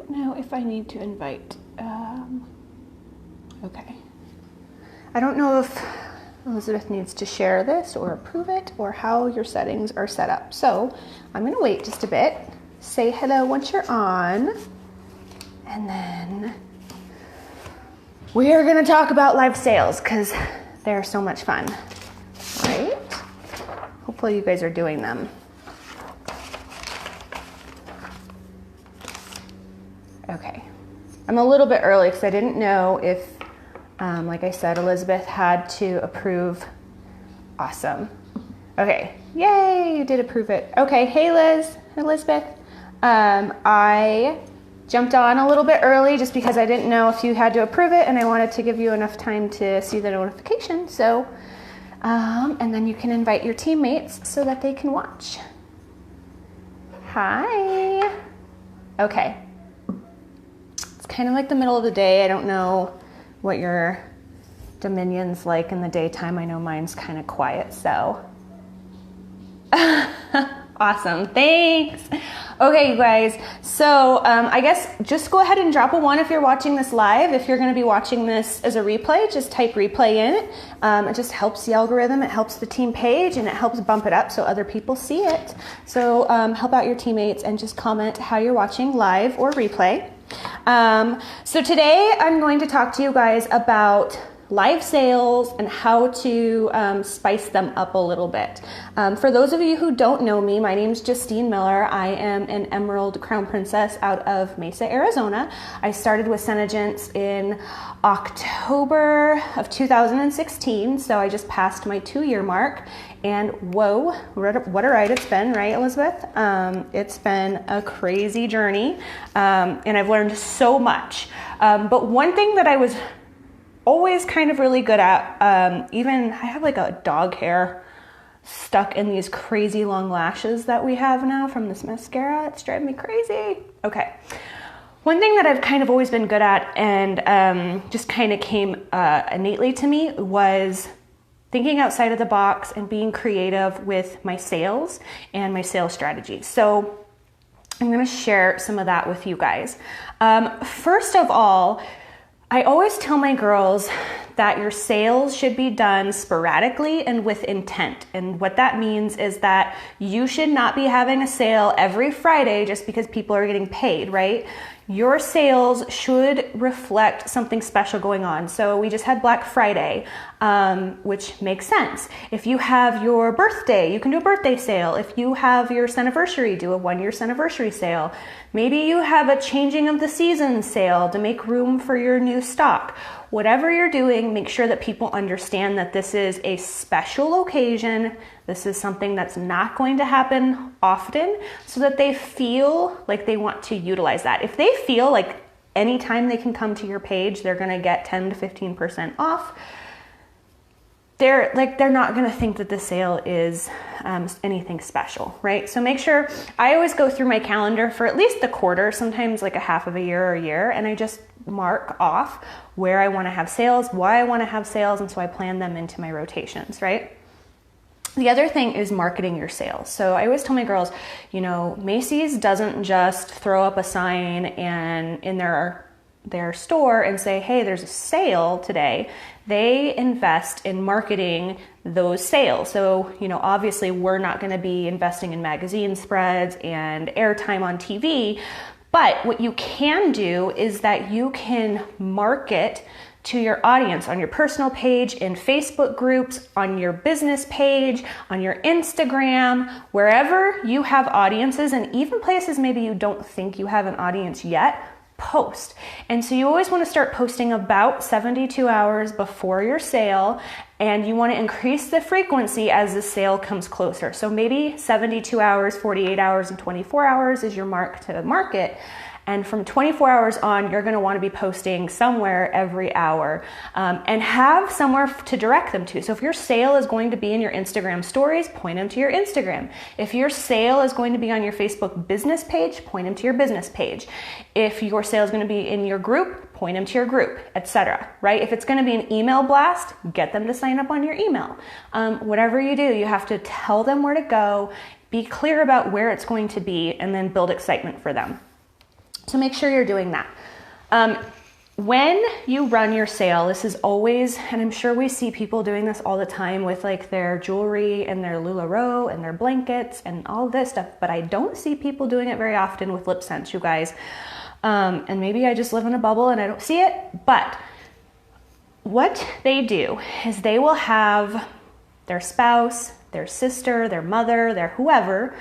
don't know if I need to invite. Okay. I don't know if Elizabeth needs to share this or approve it or how your settings are set up. So I'm going to wait just a bit. Say hello once you're on. And then we are going to talk about live sales because they're so much fun, right? Hopefully you guys are doing them. Okay. I'm a little bit early because I didn't know if, like I said, Elizabeth had to approve. Awesome. Okay. Yay, you did approve it. Okay. Hey, Elizabeth. I jumped on a little bit early just because I didn't know if you had to approve it and I wanted to give you enough time to see the notification. So, and then you can invite your teammates so that they can watch. Hi. Okay. It's kind of like the middle of the day. I don't know what your Dominion's like in the daytime. I know mine's kind of quiet, so. Awesome, thanks. Okay, you guys, so I guess just go ahead and drop a 1 if you're watching this live. If you're gonna be watching this as a replay, just type replay in it. It just helps the algorithm, it helps the team page, and it helps bump it up so other people see it. So help out your teammates and just comment how you're watching live or replay. So today I'm going to talk to you guys about live sales and how to spice them up a little bit. For those of you who don't know me, my name is Justine Miller. I am an Emerald Crown Princess out of Mesa, Arizona. I started with Senegence in October of 2016, so I just passed my 2-year mark. And whoa, what a ride it's been, right, Elizabeth? It's been a crazy journey, and I've learned so much. But one thing that I was always kind of really good at, even I have like a dog hair stuck in these crazy long lashes that we have now from this mascara. It's driving me crazy. Okay. One thing that I've kind of always been good at and just kind of came innately to me was thinking outside of the box and being creative with my sales and my sales strategy. So I'm going to share some of that with you guys. First of all, I always tell my girls that your sales should be done sporadically and with intent. And what that means is that you should not be having a sale every Friday just because people are getting paid, right? Your sales should reflect something special going on. So we just had Black Friday, which makes sense. If you have your birthday, you can do a birthday sale. If you have your anniversary, do a 1-year anniversary sale. Maybe you have a changing of the season sale to make room for your new stock. Whatever you're doing, make sure that people understand that this is a special occasion. This is something that's not going to happen often, so that they feel like they want to utilize that. If they feel like anytime they can come to your page, they're going to get 10 to 15% off, they're not going to think that the sale is anything special, right? So make sure, I always go through my calendar for at least the quarter, sometimes like a half of a year or a year, and I just mark off where I want to have sales, why I want to have sales, and so I plan them into my rotations, right? The other thing is marketing your sales. So I always tell my girls, you know, Macy's doesn't just throw up a sign and in their store and say, hey, there's a sale today. They invest in marketing those sales. So, you know, obviously we're not going to be investing in magazine spreads and airtime on TV, but what you can do is that you can market to your audience on your personal page, in Facebook groups, on your business page, on your Instagram, wherever you have audiences, and even places maybe you don't think you have an audience yet, post. And so you always want to start posting about 72 hours before your sale, and you want to increase the frequency as the sale comes closer. So maybe 72 hours, 48 hours, and 24 hours is your mark to market. And from 24 hours on, you're going to want to be posting somewhere every hour, and have somewhere to direct them to. So if your sale is going to be in your Instagram stories, point them to your Instagram. If your sale is going to be on your Facebook business page, point them to your business page. If your sale is going to be in your group, point them to your group, etc. Right? If it's going to be an email blast, get them to sign up on your email. Whatever you do, you have to tell them where to go, be clear about where it's going to be, and then build excitement for them. So make sure you're doing that. When you run your sale, this is always, and I'm sure we see people doing this all the time with like their jewelry and their LuLaRoe and their blankets and all this stuff, but I don't see people doing it very often with lip scents, you guys. And maybe I just live in a bubble and I don't see it, but what they do is they will have their spouse, their sister, their mother, their whoever,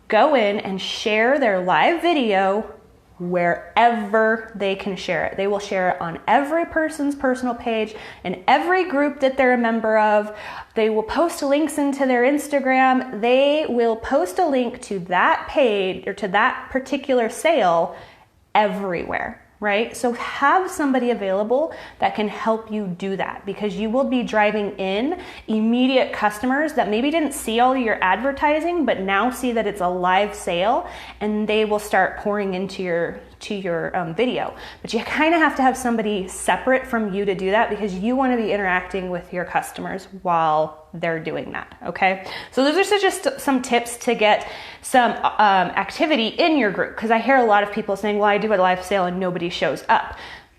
go in and share their live video wherever they can share it. They will share it on every person's personal page and every group that they're a member of. They will post links into their Instagram. They will post a link to that page or to that particular sale everywhere, right? So have somebody available that can help you do that, because you will be driving in immediate customers that maybe didn't see all of your advertising, but now see that it's a live sale, and they will start pouring into your video. But you kind of have to have somebody separate from you to do that, because you want to be interacting with your customers while they're doing that, okay? So those are just some tips to get some activity in your group, because I hear a lot of people saying, well, I do a live sale and nobody shows up.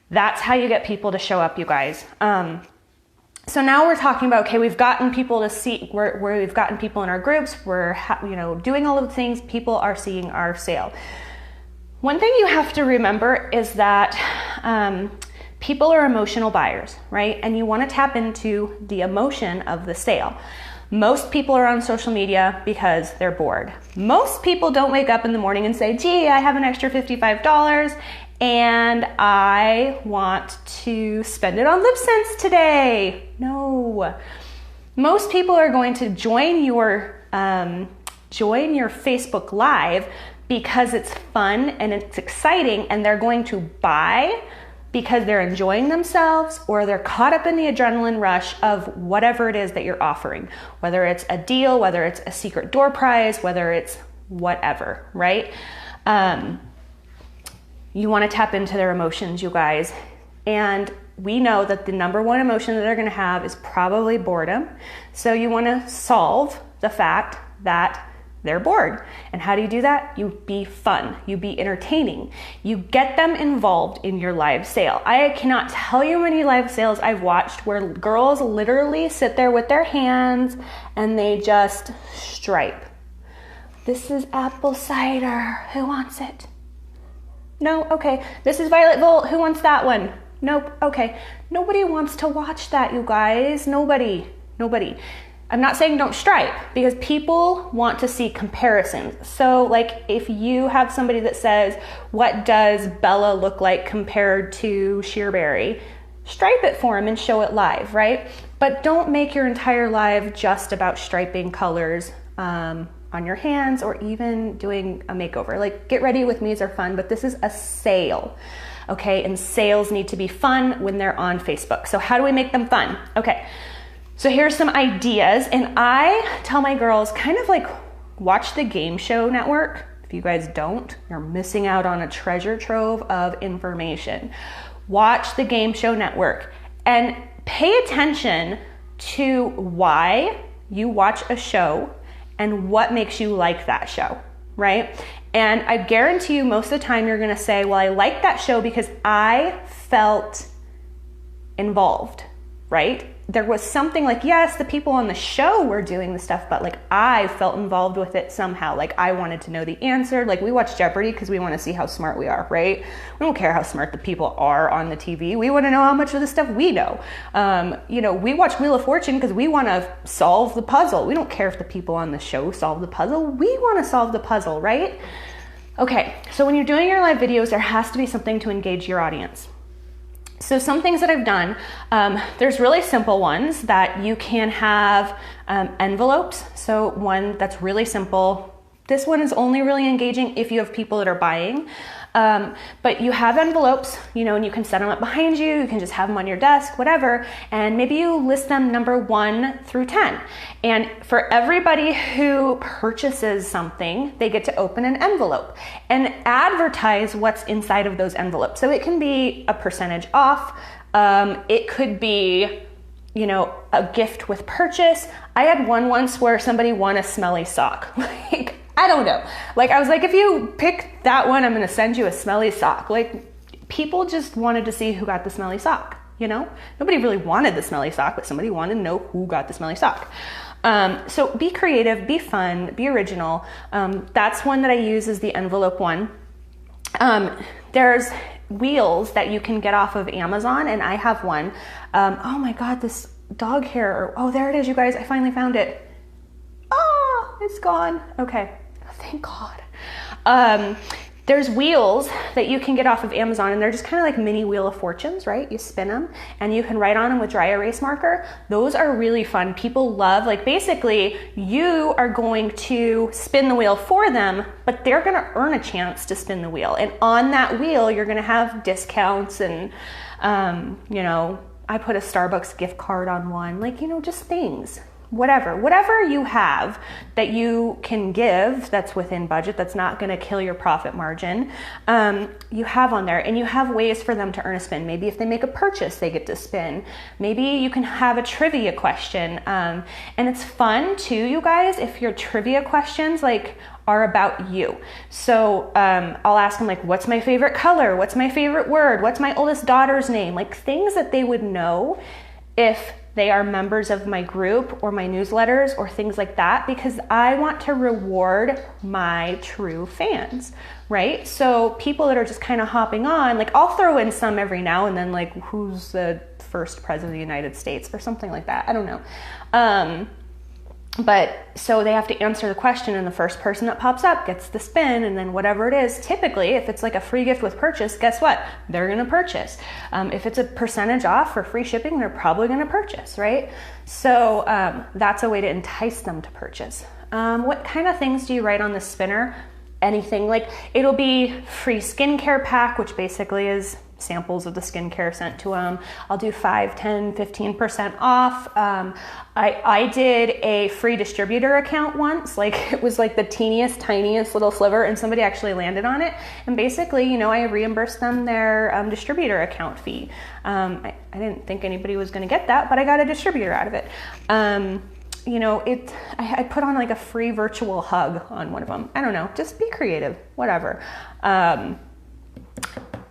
That's how you get people to show up, you guys. So now we're talking about, okay, we've gotten people to see, where we've gotten people in our groups, we're doing all of the things, people are seeing our sale. One thing you have to remember is that people are emotional buyers, right? And you want to tap into the emotion of the sale. Most people are on social media because they're bored. Most people don't wake up in the morning and say, gee, I have an extra $55 and I want to spend it on lip scents today. No. Most people are going to join your Facebook Live because it's fun and it's exciting, and they're going to buy because they're enjoying themselves, or they're caught up in the adrenaline rush of whatever it is that you're offering, whether it's a deal, whether it's a secret door prize, whether it's whatever, right? You want to tap into their emotions, you guys. And we know that the number one emotion that they're going to have is probably boredom. So you want to solve the fact that they're bored. And how do you do that? You be fun, you be entertaining, you get them involved in your live sale. I cannot tell you how many live sales I've watched where girls literally sit there with their hands and they just stripe. This is apple cider, who wants it? No, okay. This is Violet Volt, who wants that one? Nope, okay. Nobody wants to watch that, you guys. Nobody. I'm not saying don't stripe, because people want to see comparisons. So like if you have somebody that says, what does Bella look like compared to Sheerberry? Stripe it for them and show it live, right? But don't make your entire live just about striping colors on your hands, or even doing a makeover. Like Get Ready With Me's are fun, but this is a sale, okay? And sales need to be fun when they're on Facebook. So how do we make them fun? Okay. So here's some ideas, and I tell my girls kind of like watch the Game Show Network. If you guys don't, you're missing out on a treasure trove of information. Watch the Game Show Network and pay attention to why you watch a show and what makes you like that show, right? And I guarantee you most of the time you're gonna say, well, I like that show because I felt involved, right? There was something like, yes, the people on the show were doing the stuff, but like I felt involved with it somehow. Like I wanted to know the answer. Like we watch Jeopardy because we want to see how smart we are, right? We don't care how smart the people are on the TV. We want to know how much of the stuff we know. We watch Wheel of Fortune because we want to solve the puzzle. We don't care if the people on the show solve the puzzle. We want to solve the puzzle, right? Okay, so when you're doing your live videos, there has to be something to engage your audience. So some things that I've done, there's really simple ones that you can have envelopes. So one that's really simple. This one is only really engaging if you have people that are buying. But you have envelopes, and you can set them up behind you. You can just have them on your desk, whatever. And maybe you list them number 1 through 10. And for everybody who purchases something, they get to open an envelope and advertise what's inside of those envelopes. So it can be a percentage off. It could be, a gift with purchase. I had one once where somebody won a smelly sock. Like, I don't know. Like, I was like, if you pick that one, I'm going to send you a smelly sock. Like, people just wanted to see who got the smelly sock, you know? Nobody really wanted the smelly sock, but somebody wanted to know who got the smelly sock. So be creative, be fun, be original. That's one that I use as the envelope one. There's wheels that you can get off of Amazon, and I have one. Oh my God, this dog hair. Oh, there it is, you guys. I finally found it. Oh, it's gone. Okay. Thank God. There's wheels that you can get off of Amazon, and they're just kind of like mini Wheel of Fortunes, right? You spin them and you can write on them with dry erase marker. Those are really fun. People love, like, basically you are going to spin the wheel for them, but they're going to earn a chance to spin the wheel. And on that wheel, you're going to have discounts and, you know, I put a Starbucks gift card on one, like, you know, just things. Whatever you have that you can give that's within budget, that's not going to kill your profit margin, you have on there, and you have ways for them to earn a spin. Maybe if they make a purchase, they get to spin. Maybe you can have a trivia question. And it's fun too, you guys, if your trivia questions like are about you. So I'll ask them like, what's my favorite color? What's my favorite word? What's my oldest daughter's name? Like things that they would know if they are members of my group or my newsletters or things like that, because I want to reward my true fans, right? So people that are just kind of hopping on, like I'll throw in some every now and then, like who's the first president of the United States or something like that. I don't know. But so they have to answer the question, and the first person that pops up gets the spin, and then whatever it is, typically if it's like a free gift with purchase, guess what? They're going to purchase. If it's a percentage off for free shipping, they're probably going to purchase, right? So that's a way to entice them to purchase. What kind of things do you write on the spinner? Anything. Like it'll be free skincare pack, which basically is samples of the skincare sent to them. I'll do 5, 10, 15% off. I did a free distributor account once. Like it was like the teeniest, tiniest little sliver, and somebody actually landed on it. And basically, you know, I reimbursed them their distributor account fee. I didn't think anybody was going to get that, but I got a distributor out of it. You know, I put on like a free virtual hug on one of them. I don't know, just be creative, whatever.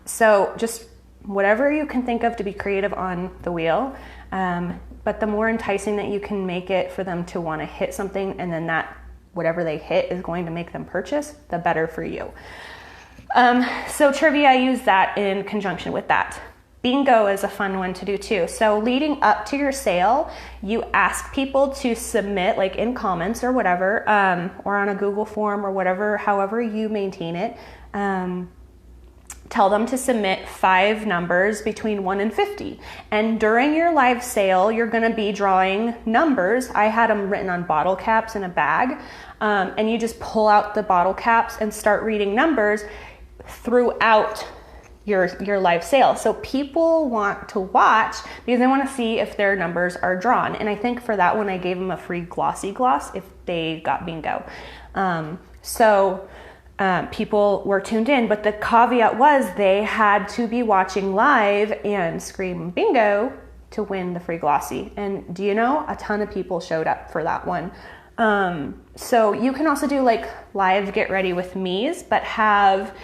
So just whatever you can think of to be creative on the wheel. But the more enticing that you can make it for them to want to hit something, and then that whatever they hit is going to make them purchase, the better for you. So trivia, I use that in conjunction with that. Bingo is a fun one to do too. So leading up to your sale, you ask people to submit, like in comments or whatever, or on a Google form or whatever, however you maintain it. Tell them to submit 5 numbers between 1 and 50. And during your live sale, you're going to be drawing numbers. I had them written on bottle caps in a bag. And you just pull out the bottle caps and start reading numbers throughout your live sale. So people want to watch because they want to see if their numbers are drawn. And I think for that one, I gave them a free glossy gloss if they got bingo. People were tuned in, but the caveat was they had to be watching live and scream bingo to win the free glossy. And do you know, a ton of people showed up for that one. So you can also do like live get ready with me's, but have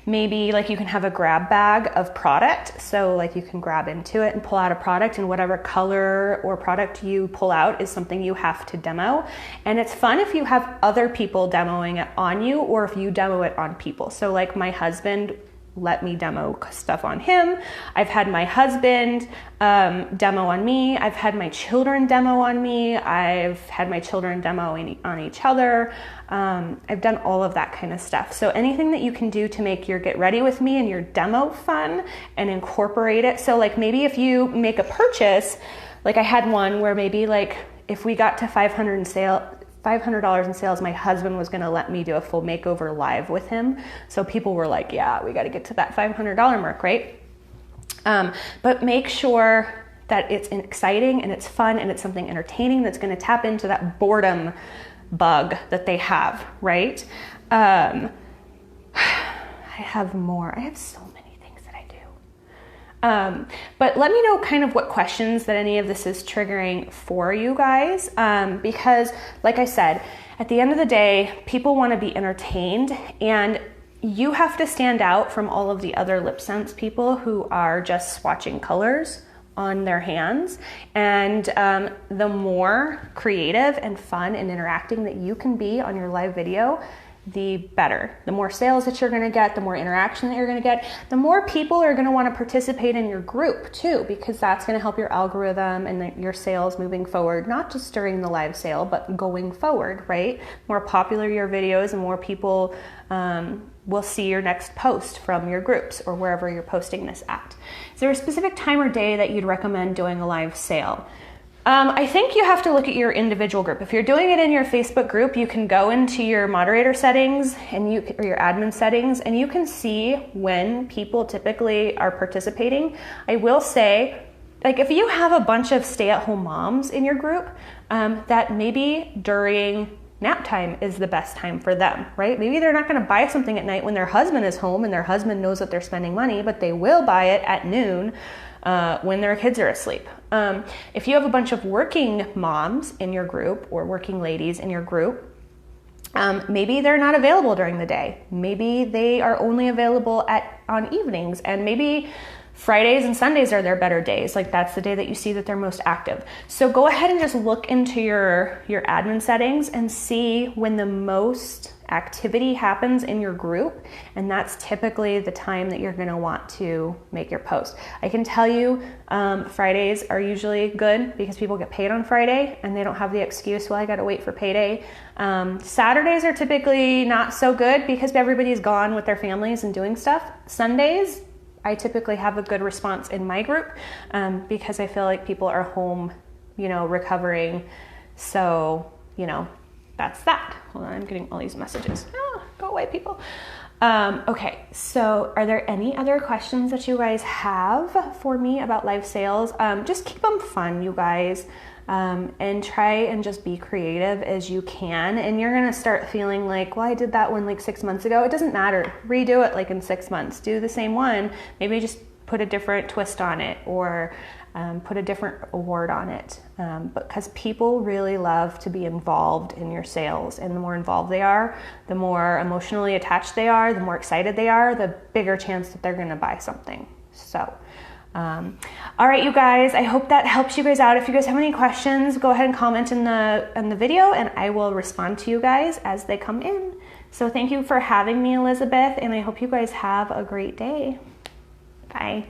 maybe like you can have a grab bag of product. So like you can grab into it and pull out a product, and whatever color or product you pull out is something you have to demo. And it's fun if you have other people demoing it on you, or if you demo it on people. So like my husband let me demo stuff on him. I've had my husband demo on me. I've had my children demo on me. I've had my children demo on each other. I've done all of that kind of stuff. So anything that you can do to make your get ready with me and your demo fun and incorporate it. So like maybe if you make a purchase, like I had one where maybe like if we got to $500 in sales, my husband was going to let me do a full makeover live with him. So people were like, yeah, we got to get to that $500 mark, right? But make sure that it's exciting and it's fun and it's something entertaining that's going to tap into that boredom bug that they have, right? I have more. I have so many things that I do. But let me know kind of what questions that any of this is triggering for you guys. Because like I said, at the end of the day, people want to be entertained, and you have to stand out from all of the other LipSense people who are just swatching colors on their hands. And the more creative and fun and interacting that you can be on your live video, the better. The more sales that you're gonna get, the more interaction that you're gonna get, the more people are gonna wanna participate in your group too, because that's gonna help your algorithm and your sales moving forward, not just during the live sale, but going forward, right? The more popular your videos, and more people will see your next post from your groups or wherever you're posting this at. Is there a specific time or day that you'd recommend doing a live sale? I think you have to look at your individual group. If you're doing it in your Facebook group, you can go into your moderator settings and or your admin settings, and you can see when people typically are participating. I will say, like, if you have a bunch of stay-at-home moms in your group, that maybe during nap time is the best time for them, right? Maybe they're not going to buy something at night when their husband is home and their husband knows that they're spending money, but they will buy it at noon when their kids are asleep. If you have a bunch of working moms in your group or working ladies in your group, maybe they're not available during the day. Maybe they are only available on evenings, and maybe Fridays and Sundays are their better days. Like, that's the day that you see that they're most active. So go ahead and just look into your admin settings and see when the most activity happens in your group, and that's typically the time that you're going to want to make your post. I can tell you Fridays are usually good because people get paid on Friday and they don't have the excuse, well, I got to wait for payday. Saturdays are typically not so good because everybody's gone with their families and doing stuff. Sundays, I typically have a good response in my group because I feel like people are home, recovering. So, that's that. Hold on, I'm getting all these messages. Go away, people. Okay, so are there any other questions that you guys have for me about live sales? Just keep them fun, you guys, and try and just be creative as you can. And you're gonna start feeling like, well, I did that one like 6 months ago. It doesn't matter. Redo it like in 6 months. Do the same one. Maybe just put a different twist on it, or put a different award on it, because people really love to be involved in your sales, and the more involved they are, the more emotionally attached they are, the more excited they are, the bigger chance that they're going to buy something. So all right, you guys, I hope that helps you guys out. If you guys have any questions, go ahead and comment in the video, and I will respond to you guys as they come in. So thank you for having me, Elizabeth, and I hope you guys have a great day. Bye.